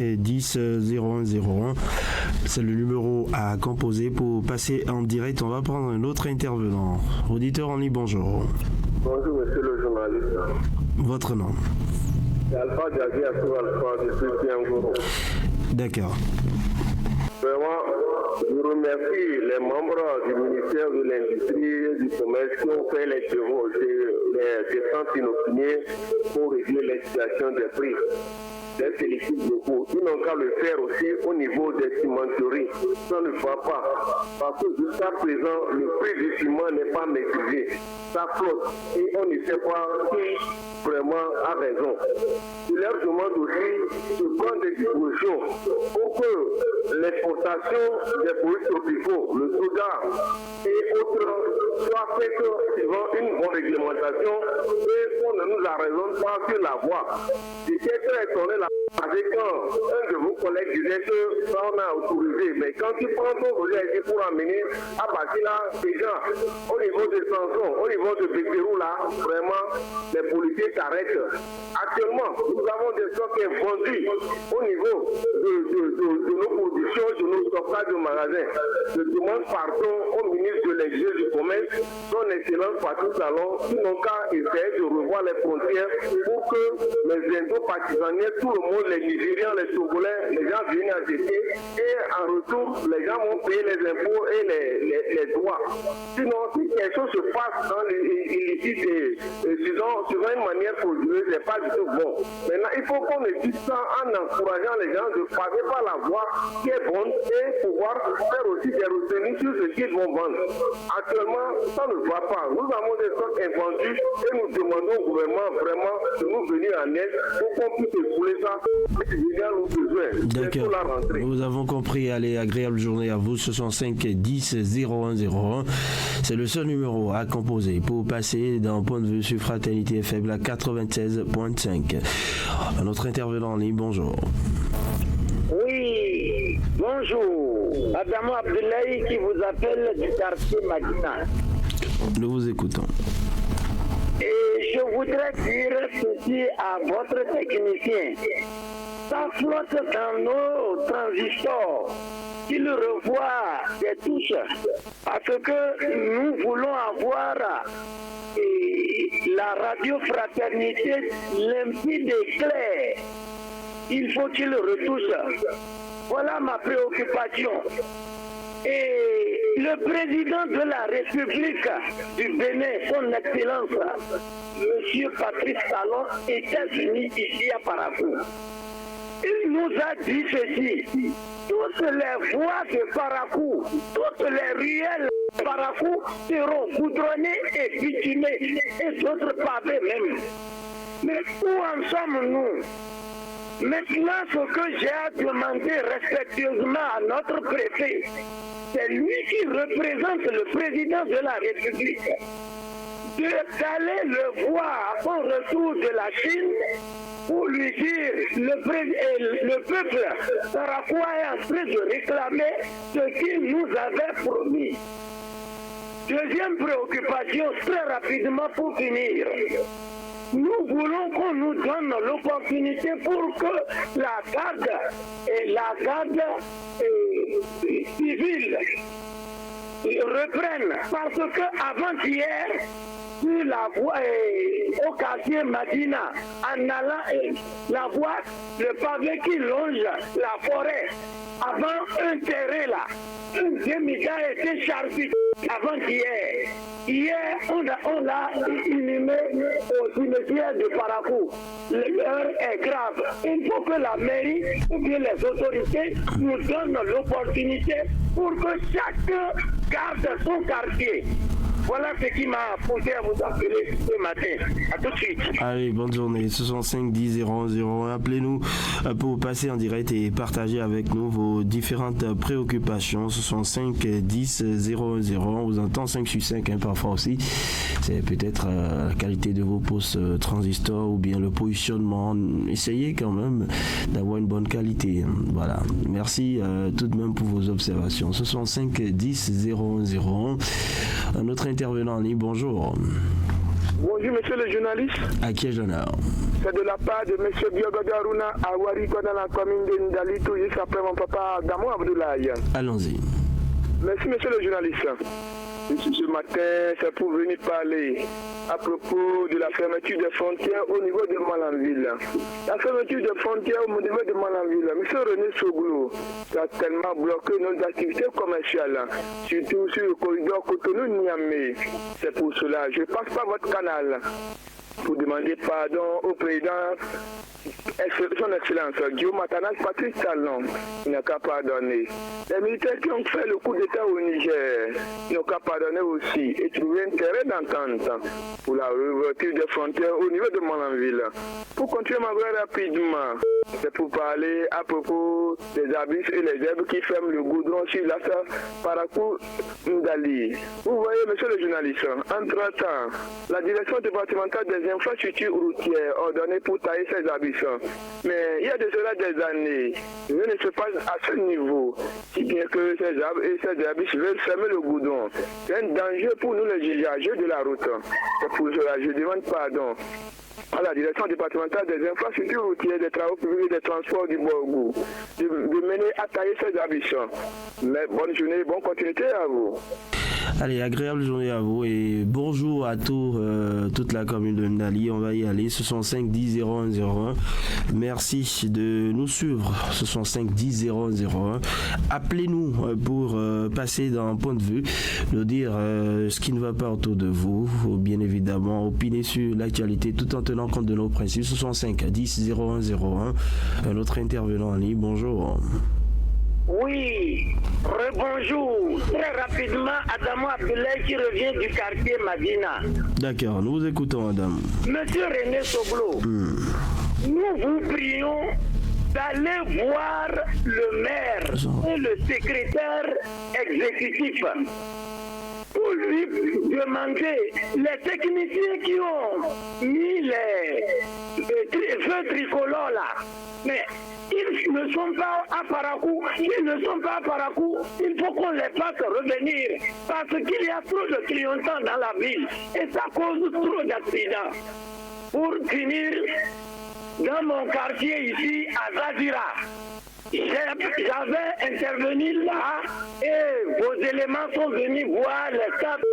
10 0101. C'est le numéro à composer pour passer en direct. On va prendre un autre intervenant. Auditeur en ligne, bonjour. Bonjour, monsieur le journaliste. Votre nom? C'est Alpha Diaby Alpha de Soutiangoro. D'accord. Vraiment, je remercie les membres du ministère de l'Industrie et du Commerce qui ont fait les descentes inopiniées pour régler la situation des prix. Des félicite beaucoup. Ils n'ont qu'à le faire aussi au niveau des cimenteries. Ça ne va pas. Parce que jusqu'à présent, le prix du ciment n'est pas maîtrisé. Ça flotte. Et on ne sait pas qui vraiment a raison. Je leur demande aussi de prendre des dispositions pour que l'exportation des produits tropicaux, le soda et autres, soit faite suivant une bonne réglementation et qu'on ne nous arraisonne pas sur la voie. J'étais très étonné avec quand un de vos collègues disait que ça on a autorisé, mais quand tu prends ton projet pour amener à partir là, déjà, au niveau de Sanson, au niveau de Békérou là, vraiment, les politiques s'arrêtent. Actuellement, nous avons des stocks vendus au niveau de nos productions, de nos stockages de magasins. Je demande pardon au ministre de l'Industrie du Commerce, son excellence Patrick Talon, qui n'ont qu'à essayer de revoir les frontières pour que les Indo-Pakistanais, tout le monde, les Nigériens, les Togolais, les gens viennent acheter et en retour, les gens vont payer les impôts et les droits. Sinon, si quelque chose se passe dans l'illicite et disons, sur une manière frauduleuse, ce n'est pas du tout bon. Maintenant, il faut qu'on dise ça en encourageant les gens de passer par la voie qui est bonne et pouvoir faire aussi des retenues sur ce qu'ils vont vendre. Actuellement, ça ne va pas. Nous avons des stocks invendus et nous demandons au gouvernement vraiment de nous venir en aide pour qu'on puisse écouler ça. D'accord. Nous avons compris. Allez, agréable journée à vous. 65 10 0101. C'est le seul numéro à composer pour passer d'un point de vue sur Fraternité FM à 96.5. Notre intervenant en ligne, bonjour. Oui, bonjour. Adamo Abdoulaye qui vous appelle du quartier Madina. Nous vous écoutons. Et je voudrais dire ceci à votre technicien. Ça flotte dans nos transistors. Il revoit des touches. Parce que nous voulons avoir la radio fraternité limpide et claire. Il faut qu'il retouche. Voilà ma préoccupation. Et le président de la République du Bénin, son Excellence, M. Patrice Talon, était venu ici à Parakou. Il nous a dit ceci: toutes les voies de Parakou, toutes les ruelles de Parakou seront goudronnées et bitumées, et d'autres pavés même. Mais où en sommes-nous? Maintenant, ce que j'ai à demander respectueusement à notre préfet, c'est lui qui représente le président de la République, d'aller le voir à son retour de la Chine pour lui dire le peuple paraquois est en train de réclamer ce qu'il nous avait promis. Deuxième préoccupation, très rapidement pour finir. Nous voulons qu'on nous donne l'opportunité pour que la garde civile reprenne. Parce que avant-hier, sur la voie au quartier Madina, en allant la voie, le pavé qui longe la forêt, avant un terrain là, une demi-heure a été chargée avant-hier. Hier, on l'a inhumé au cimetière de Parakou. L'heure est grave. Il faut que la mairie ou bien les autorités nous donnent l'opportunité pour que chacun garde son quartier. Voilà ce qui m'a poussé à vous appeler ce matin. À tout de suite. Allez, bonne journée. 65 10 0101. Appelez-nous pour passer en direct et partager avec nous vos différentes préoccupations. 65 10 0101. On vous entend 5 sur 5 parfois aussi. C'est peut-être la qualité de vos postes transistors ou bien le positionnement. Essayez quand même d'avoir une bonne qualité. Voilà. Merci tout de même pour vos observations. 65 10 0101. Notre intervenant en ligne, bonjour. Bonjour, monsieur le journaliste. À qui ai-je l'honneur? C'est de la part de monsieur Biogodo Aruna à Wariko dans la commune de Ndali, tout juste après mon papa Damo Abdoulaye. Allons-y. Merci, monsieur le journaliste. Ce matin, c'est pour venir parler à propos de la fermeture des frontières au niveau de Malanville. La fermeture des frontières au niveau de Malanville, monsieur René Soglou, ça a tellement bloqué nos activités commerciales, surtout sur le corridor Cotonou-Niamey. C'est pour cela, je passe par votre canal pour demander pardon au président, son excellence, Guillaume Matanas, Patrice Talon, il n'a qu'à pardonner. Les militaires qui ont fait le coup d'État au Niger, ils n'ont qu'à pardonner aussi et trouver un terrain d'entente pour la réouverture des frontières au niveau de Malanville. Pour continuer ma voix rapidement, c'est pour parler à propos des abysses et les herbes qui ferment le goudron sur la Parakou Ndali. Vous voyez, monsieur le journaliste, entre-temps, la direction départementale des infrastructures routières ordonnée pour tailler ces abysses. Mais il y a de cela des années, rien ne se passe à ce niveau, si bien que ces arbres et ces abysses veulent fermer le goudron. C'est un danger pour nous les usagers de la route. C'est pour cela que je demande pardon à la direction départementale des infrastructures routières, des travaux publics et des transports du Borgou de mener à tailler ces abysses. Mais bonne journée, bonne continuité à vous. Allez, agréable journée à vous et bonjour à toute la commune de Ndali. On va y aller, 65 10 01 01. Merci de nous suivre, 65 10 01 01. Appelez-nous pour passer d'un point de vue, nous dire ce qui ne va pas autour de vous, bien évidemment, opiner sur l'actualité tout en tenant compte de nos principes. 65 10 01 01. Un autre intervenant en ligne, bonjour. Oui, rebonjour. Très rapidement, Adamo Abdoulaye qui revient du quartier Madina. D'accord, nous vous écoutons, madame. Monsieur René Soglou, nous vous prions d'aller voir le maire et le secrétaire exécutif pour lui demander les techniciens qui ont mis les feux tricolores là. Mais ils ne sont pas à Parakou, ils ne sont pas à Parakou, il faut qu'on les fasse revenir parce qu'il y a trop de clientèle dans la ville et ça cause trop d'accidents. Pour finir, dans mon quartier ici à Zadira, j'avais intervenu là et vos éléments sont venus voir les quatre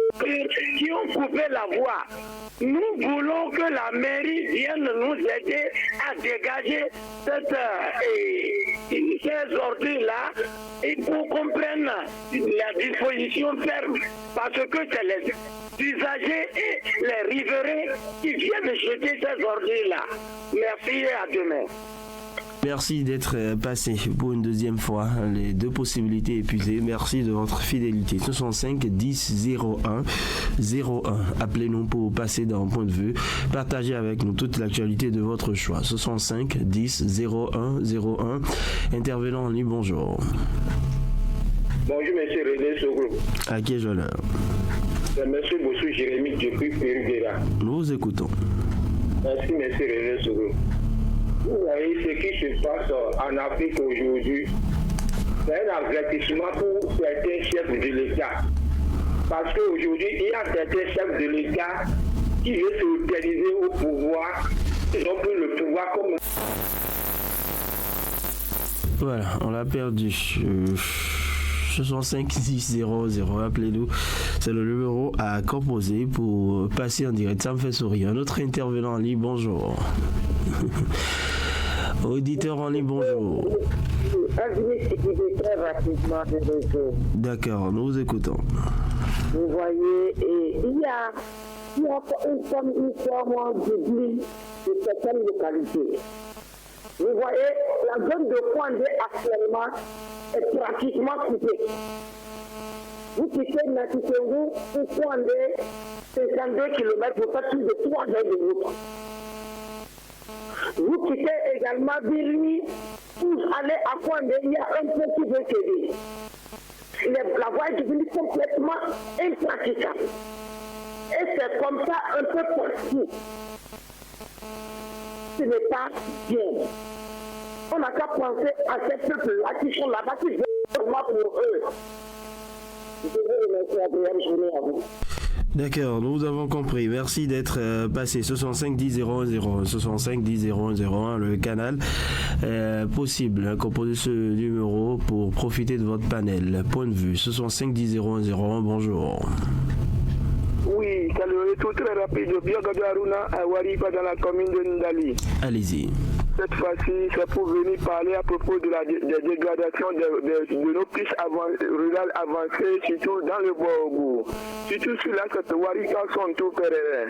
qui ont coupé la voie. Nous voulons que la mairie vienne nous aider à dégager ces ordures-là et pour qu'on prenne la disposition ferme parce que c'est les usagers et les riverains qui viennent jeter ces ordures-là. Merci et à demain. Merci d'être passé pour une deuxième fois. Les deux possibilités épuisées. Merci de votre fidélité. 65 10 01 01. Appelez-nous pour passer d'un point de vue. Partagez avec nous toute l'actualité de votre choix. 65 10 01 01. Intervenant en ligne, bonjour. Bonjour, monsieur René Soglou. À qui ai-je l'honneur? C'est monsieur Bossou Jérémy depuis Périguera. Nous vous écoutons. Merci, monsieur René Soglou. Vous voyez ce qui se passe en Afrique aujourd'hui, c'est un avertissement pour certains chefs de l'État. Parce qu'aujourd'hui, il y a certains chefs de l'État qui veulent se localiser au pouvoir. Ils ont pris le pouvoir comme... Voilà, on l'a perdu. 65 10 00, appelez-nous. C'est le numéro à composer pour passer en direct. Ça me fait sourire. Un autre intervenant en ligne, bonjour. Auditeur en ligne, bonjour. Très rapidement de réseau. D'accord, nous vous écoutons. Vous voyez, il y a une forme de blé de certaines localités. Vous voyez, la zone de Fouandé actuellement est pratiquement coupée. Vous quittez Natitengou pour Fouandé, 52 km pour faire plus de 3 heures de route. Vous quittez également Birni pour aller à Fouandé, il y a un peu qui veut céder. La voie est devenue complètement impraticable. Et c'est comme ça un peu partout. Ce n'est pas bien. On n'a qu'à penser à ces peuples-là qui sont là-bas, qui veulent vraiment pour eux. Je vous remercie, agréable journée à vous. D'accord, nous avons compris. Merci d'être passé. 65 10 001 65 10 001, le canal possible. Composez ce numéro pour profiter de votre panel. Point de vue. 65 10 001, bonjour. Oui, salut, tout très rapide. Bienvenue à Aruna, à Waripa, dans la commune de Ndali. Allez-y. Cette fois-ci, c'est pour venir parler à propos de la dégradation de nos pistes rurales avancées, surtout dans le Borgou. Surtout sur l'axe de Warika sont tout pérenne.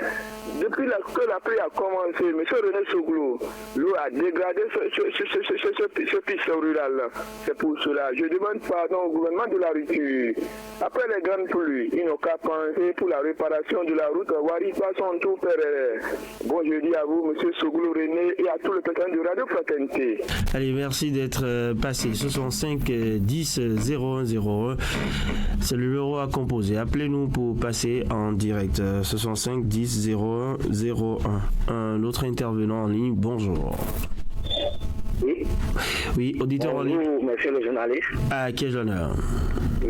Depuis que la pluie a commencé, M. René Souglou, l'eau a dégradé ce piste rural. C'est pour cela. Je demande pardon au gouvernement de la rupture. Après les grandes pluies, ils n'ont qu'à penser pour la réparation de la route Warika sont tout pérenne. Bon jeudi à vous, M. Souglou René, et à tout le personnel de Radio Fraternité. Allez, merci d'être passé. 65 10 0101. C'est le numéro à composer. Appelez-nous pour passer en direct. 65 10 01 01. Un autre intervenant en ligne. Bonjour. Oui. Oui, auditeur en ligne. Bonjour, monsieur le journaliste. À quel honneur?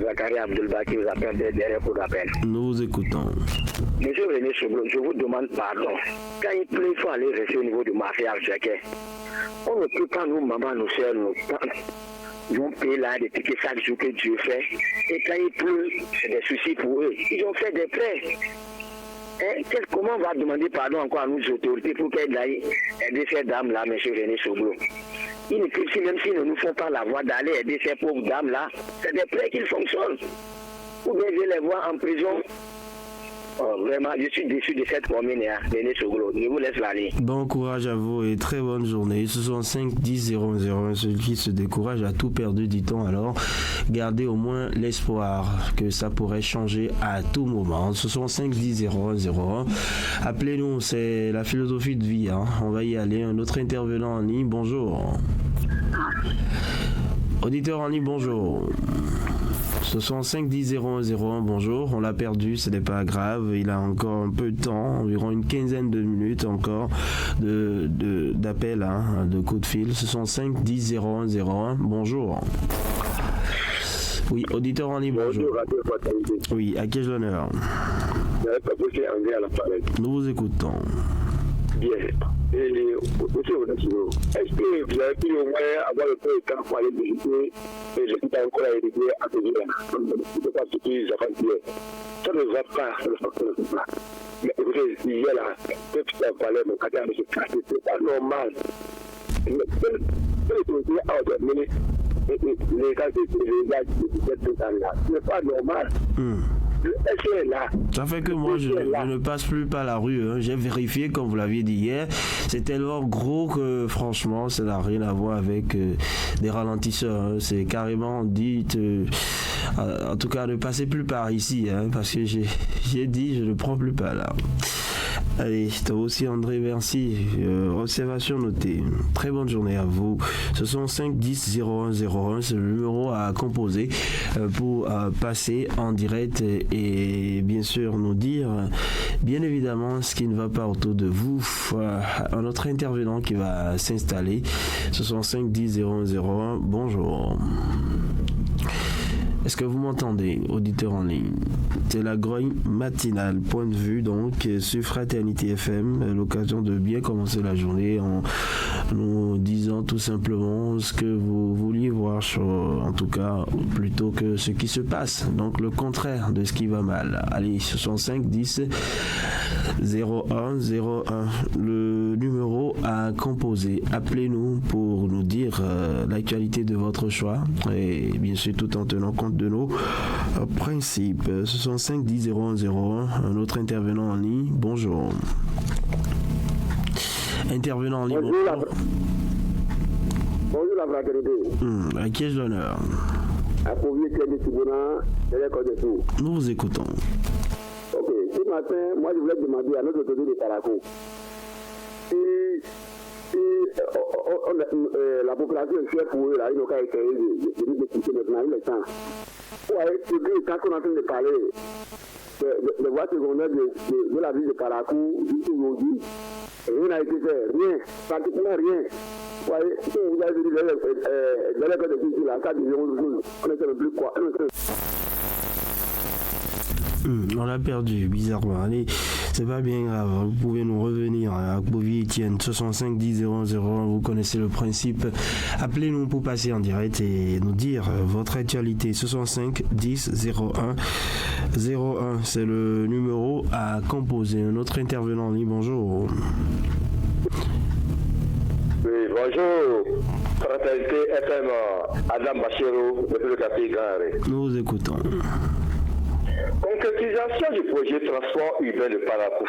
Zachary Abdelba qui vous appelle derrière pour l'appel. Nous vous écoutons. Monsieur René Souglou, je vous demande pardon. Quand il pleut, il faut aller rester au niveau du marché Arjaquet. On ne peut pas, nous, maman, nous sœurs, nous on paye là des tickets chaque jour que Dieu fait. Et quand il pleut, c'est des soucis pour eux. Ils ont fait des prêts. Comment on va demander pardon encore à nos autorités pour qu'elles aillent aider ces dames-là, M. René Souglou? Même s'ils ne nous font pas la voie d'aller aider ces pauvres dames-là, c'est des prêts qu'ils fonctionnent. Ou bien je les vois en prison. Oh, vraiment, je suis déçu de cette commune, René Souglou. Je vous laisse la ligne. Bon courage à vous et très bonne journée. 65 10 001. Celui qui se décourage a tout perdu, dit-on. Alors, gardez au moins l'espoir que ça pourrait changer à tout moment. 65 10 001. Appelez-nous, c'est la philosophie de vie. On va y aller. Un autre intervenant en ligne. Bonjour. Auditeur en ligne, bonjour. 65 10 01, bonjour, on l'a perdu, ce n'est pas grave, il a encore un peu de temps, environ une quinzaine de minutes encore d'appel, de coup de fil. 65 10 01, bonjour. Oui, auditeur en ligne, bonjour. Oui, à qui ai-je l'honneur? Nous vous écoutons. Bien. Et monsieur Onassimo, est-ce que vous avez pu au moins avoir le temps pour aller visiter et je suis pas encore arrivé à ce niveau-là? Je ne peux pas ce qu'ils avancent bien. Ça ne va pas, ça ne va pas. Mais écoutez, il y a là, que tu as parlé, mon cadre, M. Casté, c'est pas normal. Les gars de cette là, c'est pas normal. Ça fait que moi je ne passe plus par la rue. J'ai vérifié comme vous l'aviez dit hier. C'est tellement gros que franchement ça n'a rien à voir avec des ralentisseurs. C'est carrément dit en tout cas ne passez plus par ici parce que j'ai dit je ne prends plus par là. Allez, toi aussi André, merci. Observation notée. Très bonne journée à vous. 65 10 0101, c'est le numéro à composer pour passer en direct et bien sûr nous dire bien évidemment ce qui ne va pas autour de vous. Un autre intervenant qui va s'installer. 65 10 0101, bonjour. Est-ce que vous m'entendez, auditeur en ligne? C'est la grogne matinale, point de vue donc sur Fraternité FM, l'occasion de bien commencer la journée en nous disant tout simplement ce que vous vouliez voir, en tout cas plutôt que ce qui se passe, donc le contraire de ce qui va mal. Allez, 65 10 0101, le numéro à composer. Appelez-nous pour nous dire l'actualité de votre choix et bien sûr tout en tenant compte de nos principes. 65 10 0101, un autre intervenant en ligne. Bonjour. Intervenant en ligne. Bonjour la fraternité. À qui ai-je l'honneur? À Pouvier de Tibona, de l'école de tout. Nous vous écoutons. Ok, ce matin, moi je voulais demander à notre autorité de Parakou si la population est chère pour eux, là, ils n'ont qu'à essayer de pousser maintenant le temps. Ouais, quand on est en train de parler de voies secondaires de la ville de Parakou, jusqu'aujourd'hui, rien n'a été fait, rien, pratiquement rien. Ouais, si vous avez dit dans l'école de ici, là, 4 millions de choses, on ne sait plus quoi. On l'a perdu, bizarrement. Allez, c'est pas bien grave. Vous pouvez nous revenir à Bovie Etienne, 65 10 001. Vous connaissez le principe. Appelez-nous pour passer en direct et nous dire votre actualité. 65 10 01 01. C'est le numéro à composer. Un autre intervenant en ligne, bonjour. Oui, bonjour. Fraternité FM, Adam Bachero, depuis le café Gare. Nous vous écoutons. Concrétisation du projet de transport urbain de Parakou.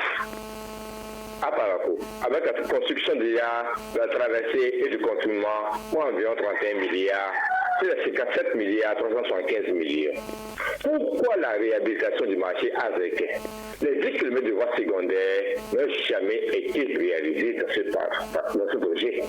À Parakou, avec la construction de la traversée et du contournement pour environ 31 milliards, c'est les 57 milliards 375 millions. Pourquoi la réhabilitation du marché avec les 10 km de voies secondaires n'ont jamais été réalisés dans ce projet?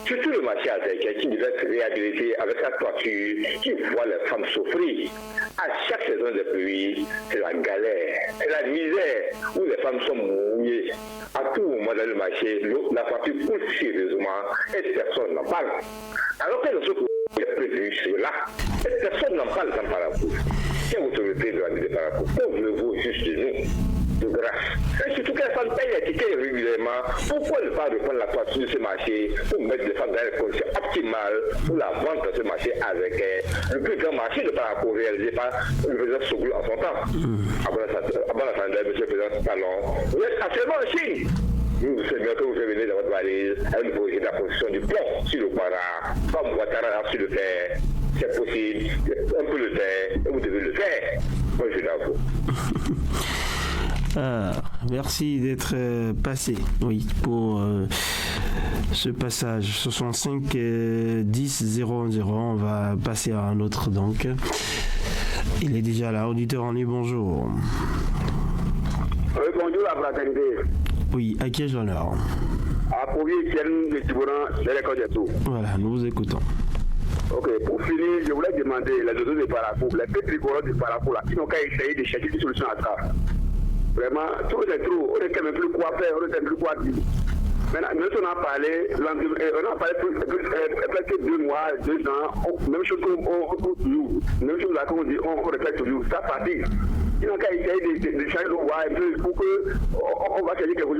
Surtout le marché azékien qui devait être réhabilité avec sa toiture, qui voit les femmes souffrir. À chaque saison de pluie, c'est la galère, c'est la misère où les femmes sont mouillées. À tout moment dans le marché, la toiture coule sérieusement et personne n'en parle. Alors que le secours est prévu, c'est là. Et personne n'en parle dans Parakou. Quelle autorité de la ville de Parakou? Pauvre-vous juste de nous? De grâce. Et surtout que les femmes payent les tickets régulièrement. Pourquoi ne pas reprendre la toiture de ce marché pour mettre les femmes dans les conditions optimales pour la vente de ce marché avec le plus grand marché de Parakou réalisé par le président Sogoul en son temps. Avant la fin de monsieur le président Talon. Vous êtes actuellement en Chine. Nous savons bien que vous revenez dans votre valise avec le projet de la construction du pont sur le Kwara, comme Ouattara sur le terre. C'est possible, un peu le terre, et vous devez le faire. Moi je l'avoue. Merci d'être passé, oui, pour ce passage 65 10 010. On va passer à un autre donc. Il est déjà là, auditeur en ligne, bonjour. Oui, bonjour la fraternité. Oui, à qui ai-je l'honneur? À Bovie Etienne de Tiburon, de l'école des Tours. Voilà, nous vous écoutons. Ok, pour finir, je voulais demander les autorités de Parakou, les petits tricolores de Parakou là, qui n'ont qu'à essayer de chercher une solution à ça. Vraiment, tout est trop, on ne sait même plus quoi faire, on ne sait plus quoi dire. Maintenant, nous on a parlé, presque 2 mois, 2 ans, même chose toujours, même chose là qu'on dit, on répète toujours, ça fatigue. Ils n'ont qu'à essayer de changer le roi un peu pour qu'on va chercher quelque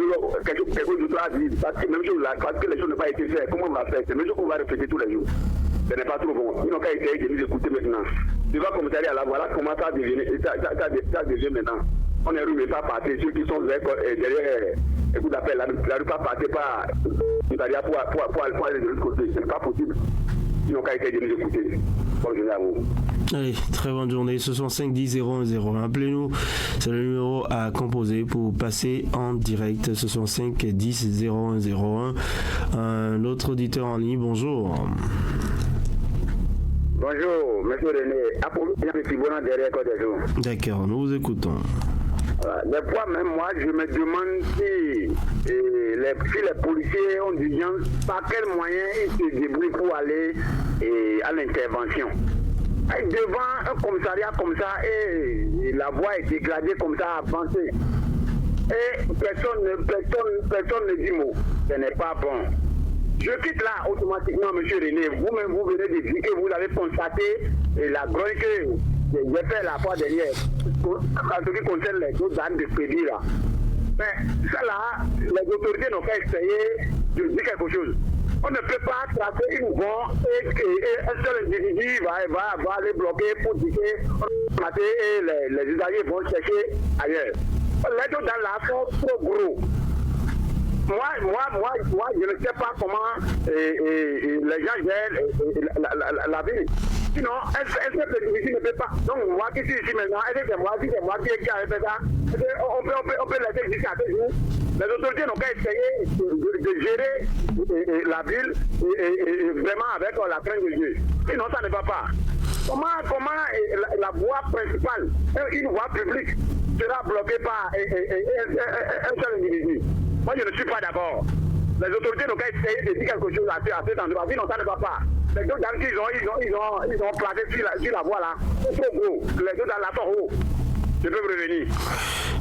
chose d'autre à dire. Parce que même chose là, parce que les choses n'ont pas été faites, comment on va faire? C'est même chose qu'on va répéter tous les jours. Ce n'est pas trop bon. Ils n'ont qu'à essayer de nous écouter maintenant. Tu vas commencer à la voilà comment ça devient maintenant. On ne rue pas partir, ceux qui sont derrière, écoute d'appel, la rue pas partir par pour aller de l'autre côté. Ce n'est pas possible. Ils n'ont qu'à essayer de nous écouter. Bonne journée à vous. Allez, très bonne journée. 65 10 010. Appelez-nous, c'est le numéro à composer pour passer en direct. 65 10 0101. Un autre auditeur en ligne, bonjour. Bonjour, monsieur René. D'accord, nous vous écoutons. Des fois, même moi, je me demande si les policiers ont du genre, par quel moyen ils se débrouillent pour aller à l'intervention. Devant un commissariat comme ça, et la voie est dégradée comme ça, avancée. Et personne ne dit mot. Ce n'est pas bon. Je quitte là automatiquement, monsieur René. Vous-même, vous venez de dire que vous avez constaté la grogne que j'ai fait la fois dernière, en ce qui concerne les autres armes de crédit là. Mais ça là, les autorités n'ont qu'à essayer de dire quelque chose. On ne peut pas tracer une voie et un seul individu va aller bloquer pour dire que les usagers vont chercher ailleurs. Les autres dans la sont trop gros. Moi, je ne sais pas comment les gens gèrent la ville. Sinon, un seul individu ne peut pas. Donc, moi qui suis ici maintenant, est-ce que c'est moi qui ai fait ça? On peut laisser jusqu'à ce jour. Les autorités n'ont qu'à essayer de gérer la ville et vraiment avec la crainte de Dieu. Sinon, ça ne va pas. Comment la voie principale, une voie publique, sera bloquée par un seul individu? Moi, je ne suis pas d'accord. Les autorités n'ont qu'à essayer de dire quelque chose à cet endroit. Sinon, ça ne va pas. Les autres dames qu'ils ont placé sur la voie là, c'est trop gros. Les autres dans la sont hauts. Je peux revenir.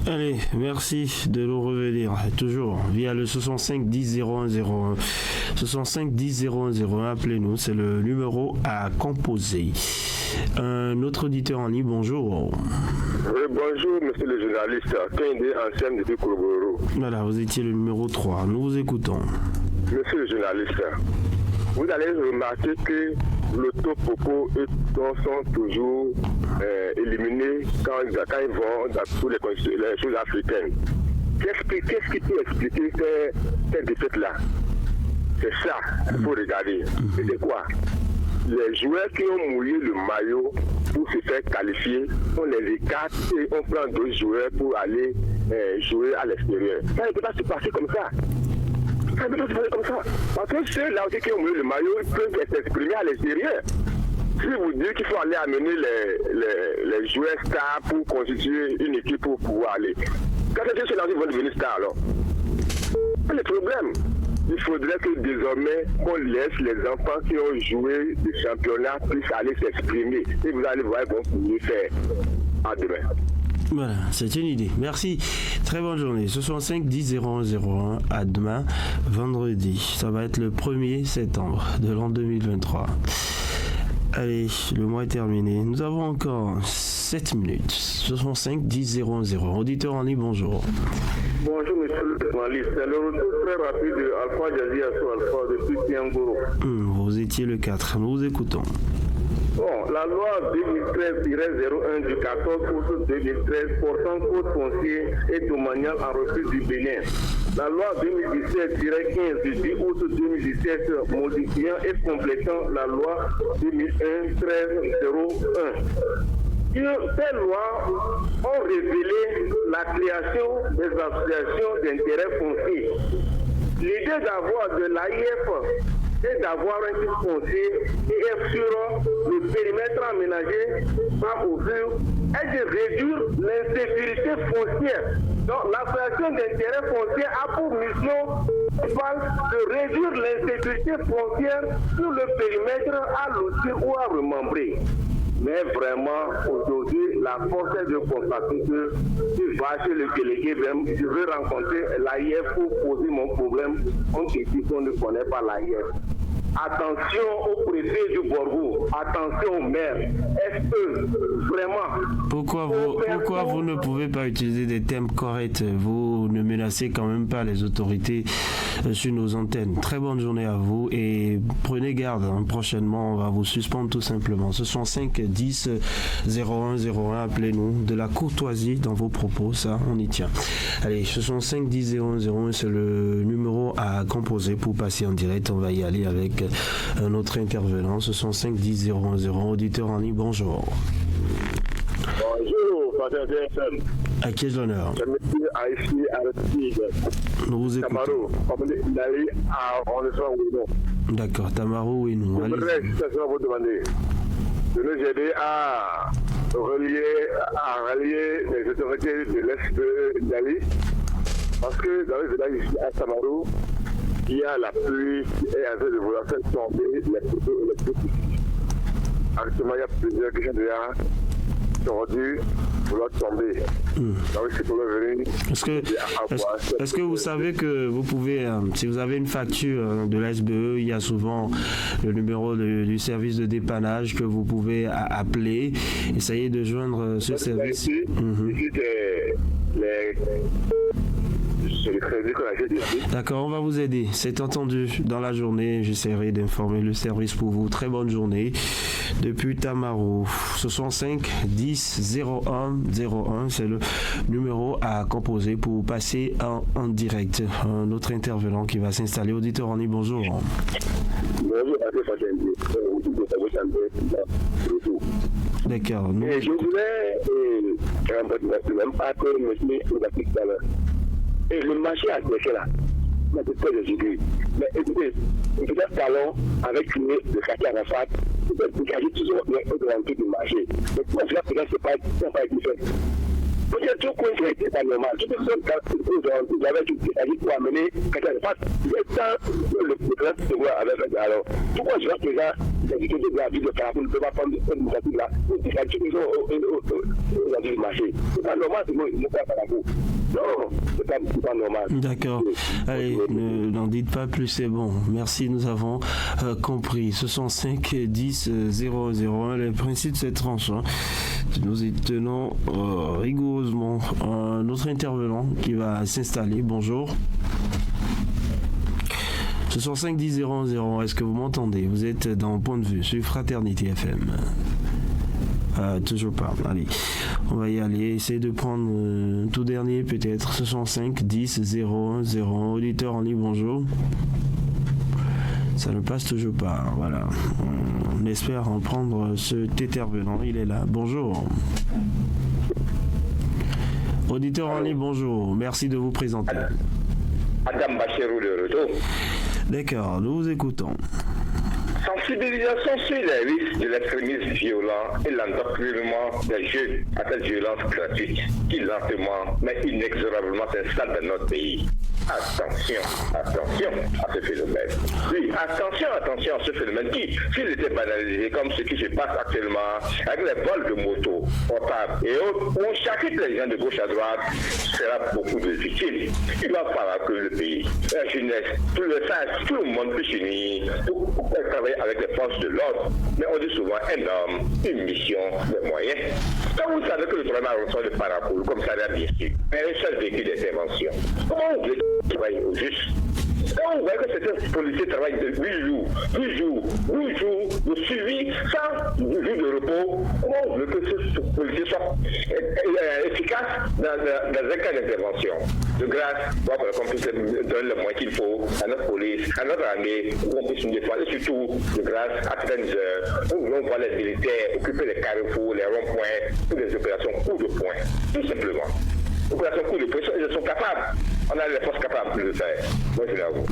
Allez, merci de nous revenir. Toujours via le 65 10 0101. 65 10 0101, appelez-nous, c'est le numéro à composer. Un autre auditeur en ligne, bonjour. Oui, bonjour, monsieur le journaliste. Kende Ansem depuis Kourogoro. Voilà, vous étiez le numéro 3. Nous vous écoutons. Monsieur le journaliste, vous allez remarquer que l'autopopo sont toujours éliminés quand ils vont dans toutes les choses africaines. Qu'est-ce qui peut expliquer cette défaite-là? C'est ça qu'il faut regarder. Et c'est quoi? Les joueurs qui ont mouillé le maillot pour se faire qualifier, on les écarte et on prend d'autres joueurs pour aller jouer à l'extérieur. Ça ne peut pas se passer comme ça. Ça ne peut pas se passer comme ça. Parce que ceux-là aussi qui ont mouillé le maillot, ils peuvent s'exprimer à l'extérieur. Si vous dites qu'il faut aller amener les joueurs stars pour constituer une équipe pour pouvoir aller, quand est-ce que ceux-là vont devenir stars alors? C'est le problème. Il faudrait que désormais on laisse les enfants qui ont joué le championnat puissent aller s'exprimer. Et vous allez voir qu'on peut faire. À demain. Voilà, c'est une idée. Merci. Très bonne journée. 65 10 0101. À demain, vendredi. Ça va être le 1er septembre de l'an 2023. Allez, le mois est terminé. Nous avons encore 7 minutes. 65 10 0101. Auditeur en ligne, bonjour. Bonjour, monsieur le journaliste. C'est le retour très rapide de Alpha Jazzy Assou Alpha depuis Tiangoro. Vous étiez le 4. Nous vous écoutons. Bon, la loi 2013-01 du 14 août 2013 portant code foncier et domanial en refus du Bénin. La loi 2017-15 du 10 août 2017 modifiant et complétant la loi 2001-13-01. Ces lois ont révélé la création des associations d'intérêt foncier. L'idée d'avoir de l'AIF et d'avoir un titre foncier et sur le périmètre aménagé par au vue est de réduire l'insécurité foncière. Donc l'association d'intérêt foncier a pour mission de réduire l'insécurité foncière sur le périmètre à lotir ou à remembrer. Mais vraiment, aujourd'hui, la force est de constater que je vais chez le délégué même, je veux rencontrer l'AIF pour poser mon problème. On dit qu'on ne connaît pas l'AIF. Attention au préfet du Borgo, attention au maire. Est-ce que vraiment... Pourquoi vous ne pouvez pas utiliser des thèmes corrects? Vous ne menacez quand même pas les autorités sur nos antennes. Très bonne journée à vous et prenez garde. Prochainement, on va vous suspendre tout simplement. Ce sont 5 10 0101. Appelez-nous. De la courtoisie dans vos propos, ça, on y tient. Allez, ce sont 5 10 0101. C'est le numéro à composer pour passer en direct. On va y aller avec un autre intervenant. Ce sont 5 10 0101. Auditeur en ligne, bonjour. Bonjour, Patrick FM. À qui est l'honneur? Je suis Aïssi Aristide. Nous vous écoutons. Tamarou, comme d'aller à D'accord, Tamarou et nous. Je voudrais vous demander de nous aider à relier les autorités de l'Est de Dali. Parce que dans le village ici à Tamarou, il y a la pluie qui est en train de vouloir faire tomber les poteaux électriques. Actuellement, il y a plusieurs qui sont déjà tordus, vouloir tomber. Donc, c'est pour venir. Est-ce que vous savez que vous pouvez, si vous avez une facture de la SBE, il y a souvent le numéro du service de dépannage que vous pouvez appeler, essayer de joindre ce service. Ici, D'accord, on va vous aider. C'est entendu. Dans la journée, j'essaierai d'informer le service pour vous. Très bonne journée. Depuis Tamarou, 65 10 0101, c'est le numéro à composer pour passer en direct. Un autre intervenant qui va s'installer. Auditeur en ligne, bonjour. Bonjour, d'accord. Je voulais même pas que monsieur et le marché a baissé là. Mais écoutez, une petite talon avec une de Kaki Arafat, vous avez toujours les autres du marché. Mais pour cela, c'est pas différent. Vous êtes trop coincé, c'est pas normal. Toutes les personnes qui avaient tout dit pour amener quand elle passe, il y a tant le président se voit avec elle. Alors, pourquoi je vois que là, les difficultés de la vie de Carrefour ne peuvent pas prendre cette initiative là pour dire que les gens ont du marché. C'est pas normal, c'est moi, je ne sais pas Carrefour. Non, c'est pas normal. D'accord. Allez, n'en dites pas plus, c'est bon. Merci, nous avons compris. Ce sont 5 10 001. Le principe, c'est tranchant. Nous y tenons rigoureusement. Un autre intervenant qui va s'installer. Bonjour. Ce sont 5 10 001. Est-ce que vous m'entendez? Vous êtes dans Point de Vue sur Fraternité FM. Toujours pas. Allez, on va y aller. Essayez de prendre tout dernier peut-être. Ce sont 5 10 0 0. Auditeur en ligne, bonjour. Ça ne passe toujours pas. Voilà. On espère en prendre cet intervenant. Il est là. Bonjour. Auditeur en ligne, bonjour. Merci de vous présenter. Adam Bachirou de retour. D'accord, nous vous écoutons. Sensibilisation sur les risques de l'extrémisme violent et l'endoctrinement des jeunes à cette violence gratuite qui lentement mais inexorablement s'installe dans notre pays. Attention à ce phénomène. Oui, attention à ce phénomène qui, s'il était banalisé comme ce qui se passe actuellement avec les vols de motos, portables et autres, où on charrie les gens de gauche à droite, sera beaucoup de victimes. Il va falloir que le pays, la jeunesse, tout le monde puisse s'unir pour travailler avec les forces de l'ordre. Mais on dit souvent un homme, une mission, des moyens. Quand vous savez que le travail reçoit de paracours, comme ça l'a bien sûr, mais un seul véhicule d'intervention, comment vous voulez travailler au juste? Quand vous voyez que certains policiers travaillent de 8 jours de suivi sans jour de repos, comment vous voulez que ce policier soit efficace dans un cas d'intervention? De grâce, qu'on puisse donner le moyen qu'il faut à notre police, à notre armée, pour qu'on puisse nous défendre, et surtout, de grâce, à certaines heures, nous voulons voir les militaires occuper les carrefours, les ronds-points, toutes les opérations coup de poing, tout simplement. Opération coup de poing, ils sont capables. On a les forces capables de le faire. Moi, je l'avoue.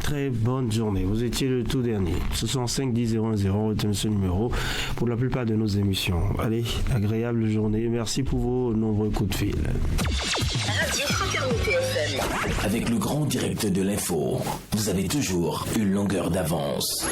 Très bonne journée. Vous étiez le tout dernier. Ce sont 5 10 0 retenez ce numéro pour la plupart de nos émissions. Allez, agréable journée. Merci pour vos nombreux coups de fil. Radio Fraternité FM. Avec le grand direct de l'info, vous avez toujours une longueur d'avance.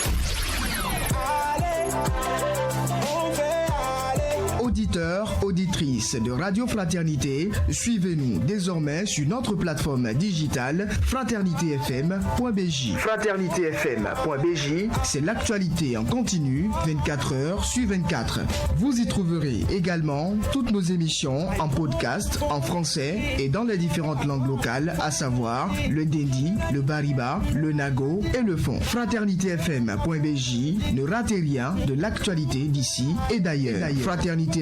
Auditeurs, auditrices de Radio Fraternité, suivez-nous désormais sur notre plateforme digitale fraternitéfm.bj. Fraternitéfm.bj, c'est l'actualité en continu 24 heures sur 24. Vous y trouverez également toutes nos émissions en podcast en français et dans les différentes langues locales, à savoir le Dendi, le Bariba, le Nago et le Fon. Fraternitéfm.bj, ne ratez rien de l'actualité d'ici et d'ailleurs. Fraternitéfm.bj,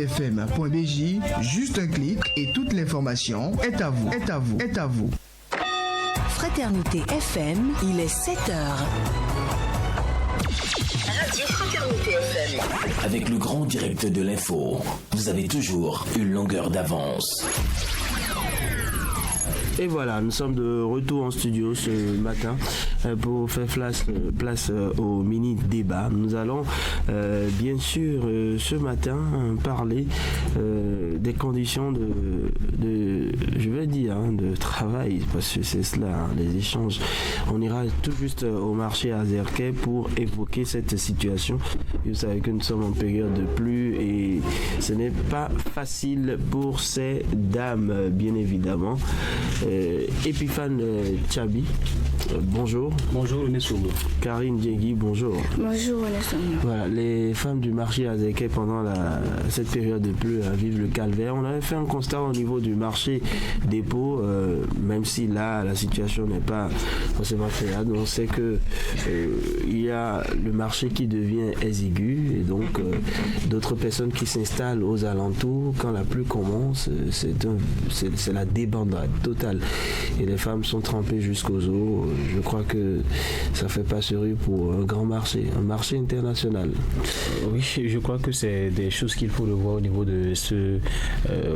juste un clic et toute l'information est à vous. Fraternité FM, il est 7h. Radio Fraternité FM. Avec le grand direct de l'info, vous avez toujours une longueur d'avance. Et voilà, nous sommes de retour en studio ce matin pour faire place au mini-débat. Nous allons bien sûr ce matin parler des conditions de travail, parce que c'est cela, les échanges. On ira tout juste au marché à Zerké pour évoquer cette situation. Vous savez que nous sommes en période de pluie et ce n'est pas facile pour ces dames, bien évidemment. Epiphane Tchabi, bonjour. Bonjour, Onessomo. Karine Djengui, bonjour. Bonjour, Onessomo. Voilà, les femmes du marché à Zerké pendant cette période de pluie vivent le calvaire. On avait fait un constat au niveau du marché dépôt, même si là la situation n'est pas forcément créable. On sait que il y a le marché qui devient exigu et donc d'autres personnes qui s'installent aux alentours. Quand la pluie commence, c'est la débandade totale et les femmes sont trempées jusqu'aux os. Je crois que que ça fait passerie pour un grand marché, un marché international. Oui, je crois que c'est des choses qu'il faut revoir au niveau de ce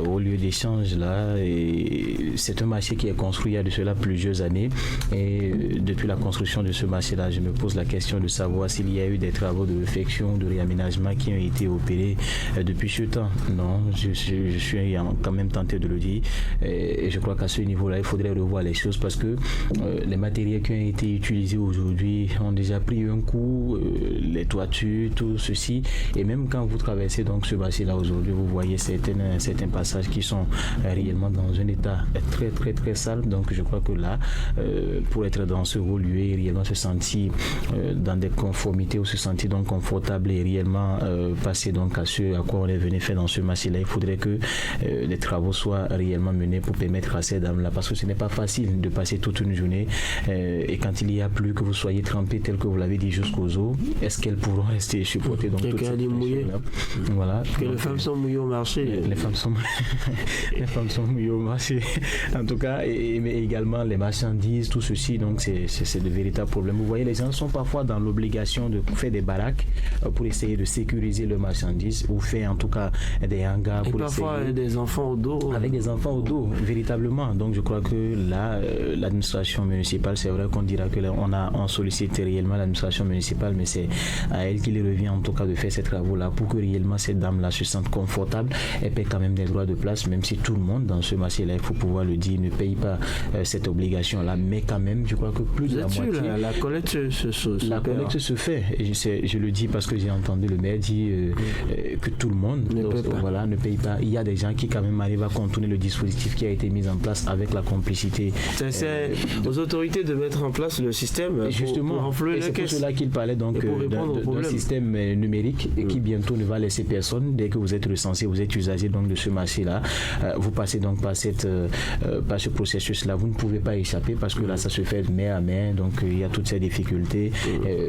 au lieu d'échange là. Et c'est un marché qui est construit il y a de cela plusieurs années. Et depuis la construction de ce marché là, je me pose la question de savoir s'il y a eu des travaux de réfection, de réaménagement qui ont été opérés depuis ce temps. Non, je suis quand même tenté de le dire. Et je crois qu'à ce niveau-là, il faudrait revoir les choses parce que les matériels qui ont été utilisés aujourd'hui ont déjà pris un coup, les toitures, tout ceci. Et même quand vous traversez donc ce marché-là aujourd'hui, vous voyez certains passages qui sont réellement dans un état très très très sale. Donc je crois que là, pour être dans ce haut lieu et réellement se sentir dans des conformités ou se sentir donc confortable et réellement passer donc à ce à quoi on est venu faire dans ce marché-là, il faudrait que les travaux soient réellement menés pour permettre à ces dames-là, parce que ce n'est pas facile de passer toute une journée et quand il y a plu, que vous soyez trempés tel que vous l'avez dit jusqu'aux os, est-ce qu'elles pourront rester supporter donc toute cette pression-là? Voilà. Que les femmes sont mouillées au marché. Les femmes sont mouillées au marché. En tout cas, mais également les marchandises, tout ceci, donc c'est de véritables problèmes. Vous voyez, les gens sont parfois dans l'obligation de faire des baraques pour essayer de sécuriser leurs marchandises ou faire en tout cas des hangars pour parfois essayer... des enfants au dos. Avec des enfants au dos, véritablement. Donc je crois que là, l'administration municipale, c'est vrai qu'on dira que là, on sollicite réellement l'administration municipale, mais c'est à elle qu'il revient en tout cas de faire ces travaux-là pour que réellement cette dame-là se sente confortable et paie quand même des droits de place, même si tout le monde dans ce marché-là, il faut pouvoir le dire, ne paye pas cette obligation-là, mais quand même, je crois que plus de la moitié... La collecte se fait. Et je le dis parce que j'ai entendu le maire dire que tout le monde ne paye pas. Il y a des gens qui quand même arrivent à contourner le dispositif qui a été mis en place avec la complicité. C'est aux autorités de mettre en place le système. Justement, et c'est pour cela qu'il parlait donc d'un système numérique et qui bientôt ne va laisser personne. Dès que vous êtes recensé, vous êtes usager donc de ce marché-là, vous passez donc par ce processus-là. Vous ne pouvez pas échapper parce que là, ça se fait main à main. Donc, il y a toutes ces difficultés.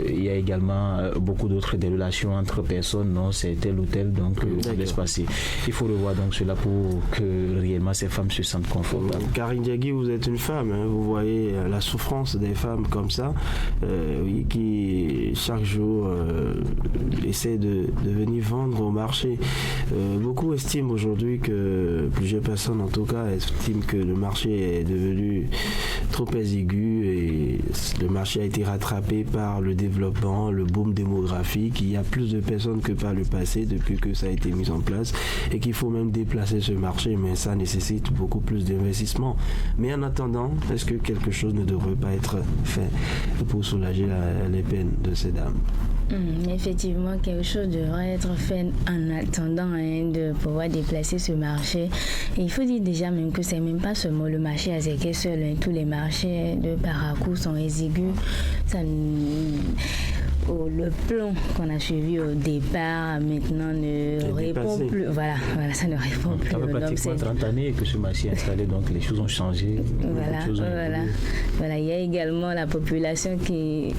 Il y a également beaucoup d'autres des relations entre personnes. Non, c'est tel ou tel. Donc, ça laisse passer. Il faut revoir donc cela pour que réellement ces femmes se sentent confortables. Karine Diagui, vous êtes une femme. Hein, vous voyez la souffrance des femmes comme ça, qui chaque jour essaient de venir vendre au marché. Beaucoup estiment aujourd'hui que, plusieurs personnes en tout cas, estiment que le marché est devenu trop exigu et le marché a été rattrapé par le développement, le boom démographique. Il y a plus de personnes que par le passé depuis que ça a été mis en place et qu'il faut même déplacer ce marché, mais ça nécessite beaucoup plus d'investissement. Mais en attendant, est-ce que quelque chose ne devrait pas être fait pour soulager les peines de ces dames? Effectivement, quelque chose devrait être fait en attendant de pouvoir déplacer ce marché. Et il faut dire déjà même que c'est même pas seulement le marché Azéké seul, tous les marchés de Parakou sont exigus. Le plan qu'on a suivi au départ maintenant ne répond plus. Voilà, ça ne répond plus. Ça fait pratiquement 30 années que ce marché est installé, donc les choses ont changé. Voilà, il y a également la population qui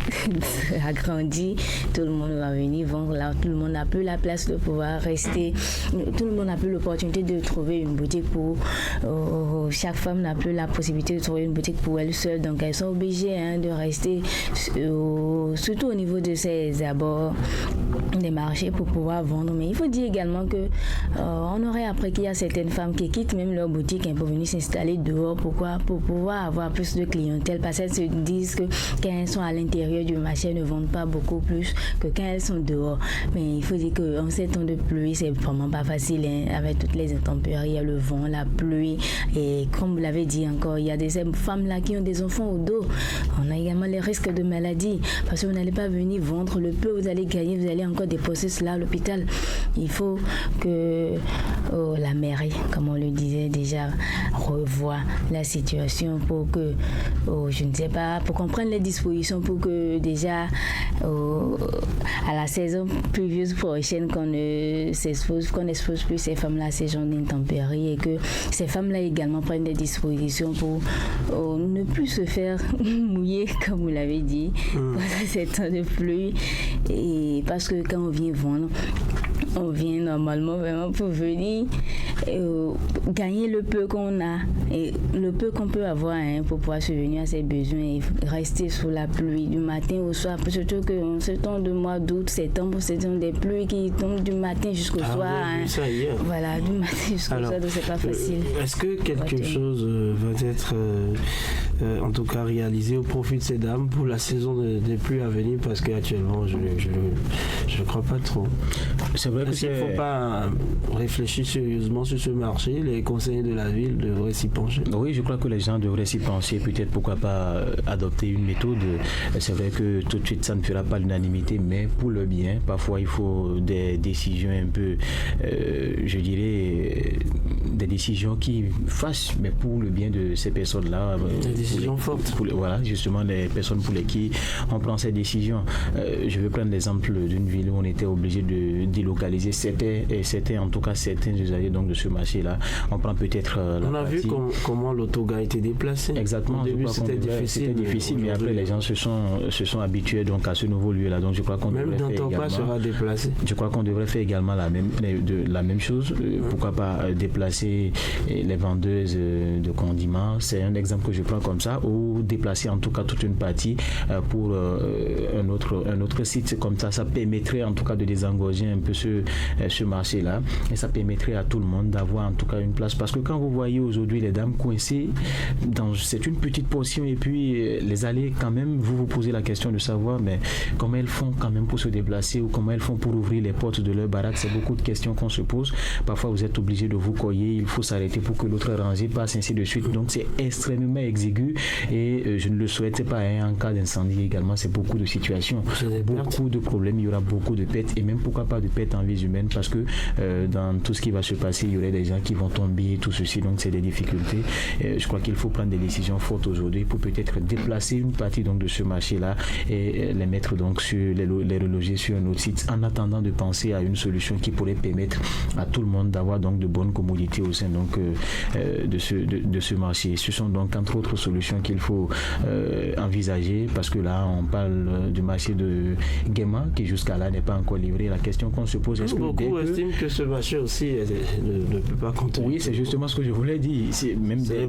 a grandi. Tout le monde va venir vendre là. Tout le monde n'a plus la place de pouvoir rester. Tout le monde n'a plus l'opportunité de trouver une boutique pour. Chaque femme n'a plus la possibilité de trouver une boutique pour elle seule. Donc elles sont obligées de rester, surtout au niveau de ces abords des marchés pour pouvoir vendre. Mais il faut dire également que on aurait appris qu'il y a certaines femmes qui quittent même leur boutique pour venir s'installer dehors. Pourquoi? Pour pouvoir avoir plus de clientèle, parce qu'elles se disent que quand elles sont à l'intérieur du marché, elles ne vendent pas beaucoup plus que quand elles sont dehors. Mais il faut dire qu'en ces temps de pluie, c'est vraiment pas facile avec toutes les intempéries, il y a le vent, la pluie, et comme vous l'avez dit encore, il y a des femmes là qui ont des enfants au dos. On a également les risques de maladie, parce que vous n'allez pas venir vendre le peu vous allez gagner, vous allez encore déposer cela à l'hôpital. Il faut que la mairie, comme on le disait déjà, revoie la situation pour que, je ne sais pas, pour qu'on prenne les dispositions pour que déjà à la saison pluvieuse prochaine qu'on n'expose plus ces femmes-là à ces genres d'intempéries et que ces femmes-là également prennent des dispositions pour ne plus se faire mouiller, comme vous l'avez dit, pendant ces temps de pluie. Et parce que quand on vient vendre, on vient normalement vraiment pour venir gagner le peu qu'on a et le peu qu'on peut avoir pour pouvoir subvenir à ses besoins et rester sous la pluie du matin au soir. Surtout que ce temps de mois d'août, septembre, ce sont des pluies qui tombent du matin jusqu'au soir. Ça hier. Voilà, du matin jusqu'au soir, donc c'est pas facile. Est-ce que quelque chose va être en tout cas réalisé au profit de ces dames pour la saison des pluies à venir? Parce qu'actuellement, je ne crois pas trop. C'est vrai qu'il ne faut pas réfléchir sérieusement sur ce marché? Les conseillers de la ville devraient s'y pencher. Oui, je crois que les gens devraient s'y pencher. Peut-être pourquoi pas adopter une méthode. C'est vrai que tout de suite ça ne fera pas l'unanimité, mais pour le bien, parfois il faut des décisions un peu, je dirais, des décisions qui fassent, mais pour le bien de ces personnes-là. Des décisions fortes. Voilà, justement, les personnes pour lesquelles on prend ces décisions. Je vais prendre l'exemple d'une ville où on était obligé de délocaliser certains, en tout cas certains usagers donc de ce marché-là. On prend peut-être on a vu comment l'autogar a été déplacé. Exactement. Au début, c'était difficile, mais après les gens se sont habitués donc à ce nouveau lieu-là. Donc je crois qu'on devrait faire également. Sera déplacé. Je crois qu'on devrait faire également la même chose. Pourquoi pas déplacer les vendeuses de condiments. C'est un exemple que je prends comme ça, ou déplacer en tout cas toute une partie pour un autre site comme ça. Ça permettrait en tout cas de désengorger un peu ce marché-là, et ça permettrait à tout le monde d'avoir en tout cas une place. Parce que quand vous voyez aujourd'hui les dames coincées c'est une petite portion, et puis les allées quand même, vous posez la question de savoir mais comment elles font quand même pour se déplacer, ou comment elles font pour ouvrir les portes de leur baraque. C'est beaucoup de questions qu'on se pose. Parfois vous êtes obligé de vous coller, il faut s'arrêter pour que l'autre rangée passe, ainsi de suite. Donc c'est extrêmement exigu, et je ne le souhaite pas en cas d'incendie également. C'est beaucoup de situations, beaucoup de problèmes, il y aura beaucoup de pertes, et même pourquoi pas de pertes en vie humaine, parce que dans tout ce qui va se passer, il y aurait des gens qui vont tomber, tout ceci, donc c'est des difficultés. Je crois qu'il faut prendre des décisions fortes aujourd'hui pour peut-être déplacer une partie donc de ce marché-là et les mettre donc sur les reloger sur un autre site, en attendant de penser à une solution qui pourrait permettre à tout le monde d'avoir donc de bonnes commodités au sein donc de ce marché. Ce sont donc entre autres solutions qu'il faut envisager, parce que là on parle du marché de Guéma qui jusqu'à là n'est pas encore livré. La question qu'on se pose, est-ce que beaucoup estiment que ce marché aussi ne peut pas compter? Oui, c'est justement ce que je voulais dire. C'est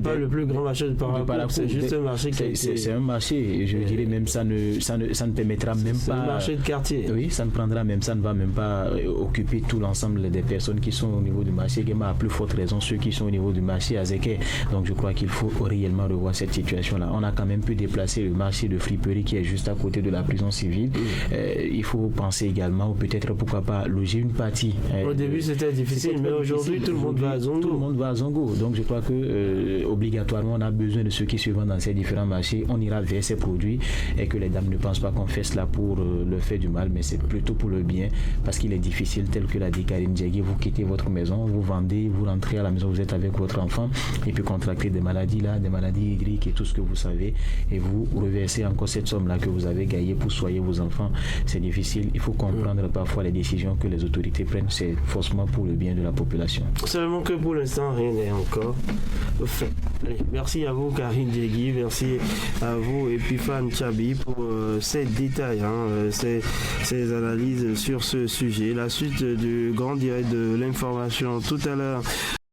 pas le plus grand marché de Paracourt, c'est juste un marché c'est un marché, je dirais même ça ne permettra même pas. C'est un marché de quartier. Oui, ça ne va même pas occuper tout l'ensemble des personnes qui sont au niveau du marché Guéma, à plus forte raison ceux qui sont au niveau du marché Azéké. Donc je crois qu'il faut réellement revoir cette situation-là. On a quand même pu déplacer le marché de friperie qui est juste à côté de la prison civile. Il faut penser également, ou peut-être pourquoi pas loger une partie. Au début c'était difficile, mais aujourd'hui tout le monde va à Zongo. Tout le monde va à Zongo. Donc je crois que obligatoirement on a besoin de ceux qui se vendent dans ces différents marchés. On ira vers ces produits, et que les dames ne pensent pas qu'on fait cela pour le faire du mal, mais c'est plutôt pour le bien, parce qu'il est difficile, tel que l'a dit Karine Djegui, vous quittez votre maison, vous vendez, vous rentrez à la maison, vous êtes avec votre enfant, et puis contractez des maladies hydriques et tout ce que vous savez, et vous reversez encore cette somme-là que vous avez gagnée pour soigner vos enfants. C'est difficile. Il faut comprendre parfois les décisions que les autorités prennent, c'est forcément pour le bien de la population. Seulement que pour l'instant, rien n'est encore fait. Allez, merci à vous, Karine Djegui, merci à vous, Epiphane Tchabi, pour ces détails, ces analyses sur ce sujet. La suite du grand direct de l'information tout à l'heure.